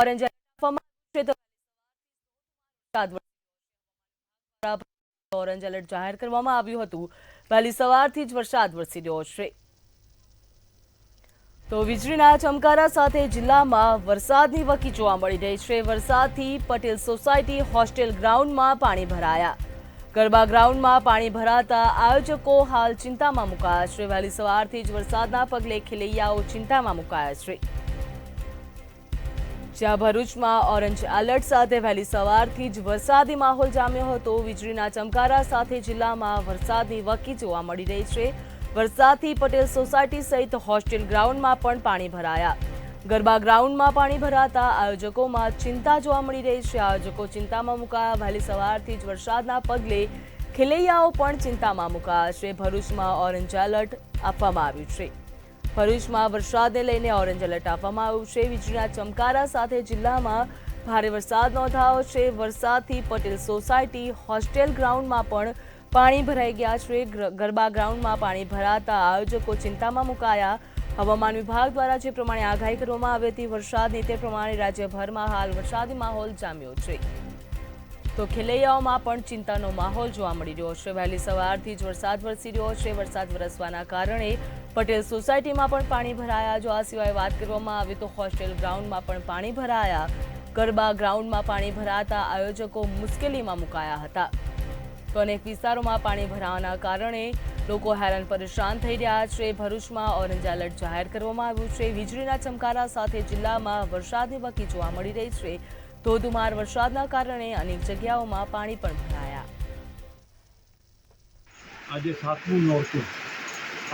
Orange alert orange alert જાહેર કરવામાં આવ્યું હતું। વહેલી સવારથી જ વરસાદ વરસી રહ્યો છે। તો વીજળીના ચમકારા સાથે જિલ્લામાં વરસાદની વકી જોવા મળી રહી છે। વરસાદથી પટેલ સોસાયટી હોસ્ટેલ ગ્રાઉન્ડમાં પાણી ભરાયા। ગરબા ગ્રાઉન્ડમાં પાણી ભરાતા આયોજકો હાલ ચિંતામાં મુકાયા છે। વહેલી સવારથી જ વરસાદના પગલે ખેલૈયાઓ ચિંતામાં મુકાયા છે। જ્યાં ભરૂચમાં ઓરેન્જ એલર્ટ સાથે વહેલી સવારથી જ વરસાદી માહોલ જામ્યો હતો। વીજળીના ચમકારા સાથે જિલ્લામાં વરસાદની વકી જોવા મળી રહી છે। વરસાદથી પટેલ સોસાયટી સહિત હોસ્ટેલ ગ્રાઉન્ડમાં પણ પાણી ભરાયા। ગરબા ગ્રાઉન્ડમાં પાણી ભરાતા આયોજકોમાં ચિંતા જોવા મળી રહી છે। આયોજકો ચિંતામાં મુકાયા। વહેલી સવારથી જ વરસાદના પગલે ખેલૈયાઓ પણ ચિંતામાં મુકાયા છે। ભરૂચમાં ઓરેન્જ એલર્ટ આપવામાં આવ્યું છે। ભરૂચમાં વરસાદને લઈને ઓરેન્જ એલર્ટ આપવામાં આવ્યું છે। વીજળીના ચમકારા સાથે જિલ્લામાં ભારે વરસાદ નોંધાયો છે। વરસાદથી પટેલ સોસાયટી હોસ્ટેલ ગ્રાઉન્ડમાં પણ પાણી ભરાઈ ગયા છે। ગરબા ગ્રાઉન્ડમાં પાણી ભરાતા આયોજકો ચિંતામાં મુકાયા। હવામાન વિભાગ દ્વારા જે પ્રમાણે આગાહી કરવામાં આવી હતી વરસાદની, તે પ્રમાણે રાજ્યભરમાં હાલ વરસાદી માહોલ જામ્યો છે। તો ખેલૈયાઓમાં પણ ચિંતાનો માહોલ જોવા મળી રહ્યો છે। વહેલી સવારથી જ વરસાદ વરસી રહ્યો છે। વરસાદ વરસવાના કારણે પટેલ સોસાયટીમાં પણ પાણી ભરાયા। જો આ સિવાય વાત કરવામાં આવે તો હોસ્ટેલ ગ્રાઉન્ડમાં પણ પાણી ભરાયા। ગરબા ગ્રાઉન્ડમાં પાણી ભરાતા આયોજકો મુશ્કેલીમાં મુકાયા હતા। તો અનેક વિસ્તારોમાં પાણી ભરાવાના કારણે લોકો હેરાન પરેશાન થઈ રહ્યા છે। ભરૂચમાં ઓરેન્જ એલર્ટ જાહેર કરવામાં આવ્યું છે। વીજળીના ચમકારા સાથે જિલ્લામાં વરસાદની વકી જોવા મળી રહી છે। ધોધમાર વરસાદના કારણે અનેક જગ્યાઓમાં પાણી પણ ભરાયા। આજે 7મું નોરતું,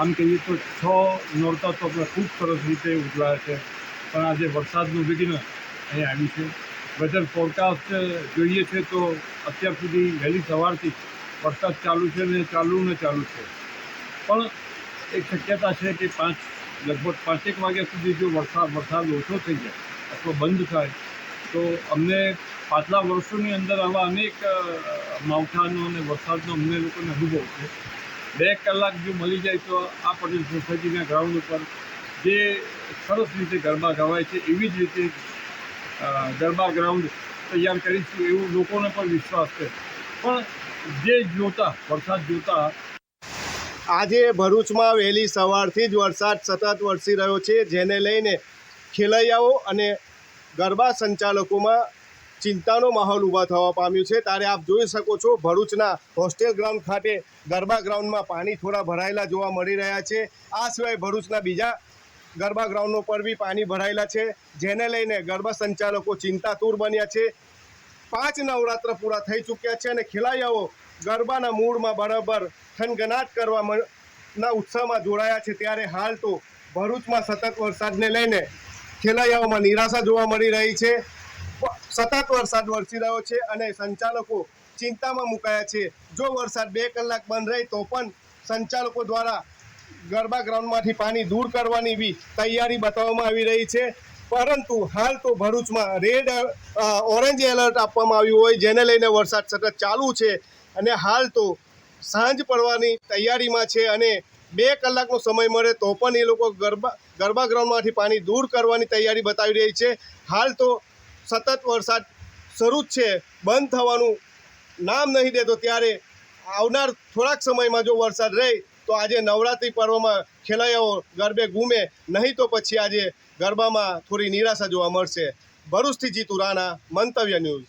આમ કહીએ તો 6 નોરતા તો આપણે ખૂબ સરસ રીતે ઉજવાયા છે, પણ આજે વરસાદનું વિઘ્ન અહીં આવ્યું છે। વેધર ફોરકાસ્ટ જોઈએ છે તો અત્યાર સુધી વહેલી સવારથી વરસાદ ચાલુ છે ને ચાલુ છે, પણ એક શક્યતા છે કે લગભગ 5-1 વાગ્યા સુધી જો વરસાદ ઓછો થઈ જાય અથવા બંધ થાય તો અમને પાછલા વર્ષોની અંદર આવા અનેક માવઠાનો અને વરસાદનો અમને લોકોને અનુભવ છે। 2 કલાક જો મળી જાય તો આ પટેલ સોસાયટીના ગ્રાઉન્ડ ઉપર જે સરસ રીતે ગરબા ગવાય છે એવી જ રીતે ગરબા ગ્રાઉન્ડ તૈયાર કરીશું એવું લોકોને પણ વિશ્વાસ છે। પણ જે વરસાદ જોતા આજે ભરૂચમાં વહેલી સવારથી જ વરસાદ સતત વરસી રહ્યો છે, જેને લઈને ખેલૈયાઓ અને ગરબા સંચાલકોમાં ચિંતાનો માહોલ ઊભા થવા પામ્યું છે। ત્યારે આપ જોઈ શકો છો ભરૂચના હોસ્ટેલ ગ્રાઉન્ડ ખાતે ગરબા ગ્રાઉન્ડમાં પાણી થોડા ભરાયેલા જોવા મળી રહ્યા છે। આ સિવાય ભરૂચના બીજા ગરબા ગ્રાઉન્ડો પર બી પાણી ભરાયેલા છે, જેને લઈને ગરબા સંચાલકો ચિંતાતુર બન્યા છે। 5 નવરાત્ર પૂરા થઈ ચૂક્યા છે અને ખેલૈયાઓ ગરબાના મૂડમાં બરાબર થનગનાટ કરવાના ઉત્સાહમાં જોડાયા છે। ત્યારે હાલ તો ભરૂચમાં સતત વરસાદને લઈને ખેલૈયાઓમાં નિરાશા જોવા મળી રહી છે। સતત વરસાદ વરસી રહ્યો છે અને સંચાલકો ચિંતામાં મુકાયા છે। જો વરસાદ 2 કલાક બંધ રહે તો પણ સંચાલકો દ્વારા ગરબા ગ્રાઉન્ડમાંથી પાણી દૂર કરવાની બી તૈયારી બતાવવામાં આવી રહી છે। પરંતુ હાલ તો ભરૂચમાં ઓરેન્જ એલર્ટ આપવામાં આવ્યું હોય, જેને લઈને વરસાદ સતત ચાલુ છે અને હાલ તો સાંજ પડવાની તૈયારીમાં છે અને 2 કલાકનો સમય મળે તો પણ એ લોકો ગરબા ગ્રાઉન્ડમાંથી પાણી દૂર કરવાની તૈયારી બતાવી રહી છે। હાલ તો સતત વરસાદ શરૂ જ છે, બંધ થવાનું નામ નહીં દેતો। ત્યારે આવનાર થોડાક સમયમાં જો વરસાદ રહે તો આજે નવરાત્રિ પર્વમાં ખેલૈયાઓ ગરબે ઘૂમે, નહીં તો પછી આજે ગરબામાં થોડી નિરાશા જોવા મળશે। ભરૂચથી જીતુ રાણા, મંતવ્ય ન્યૂઝ।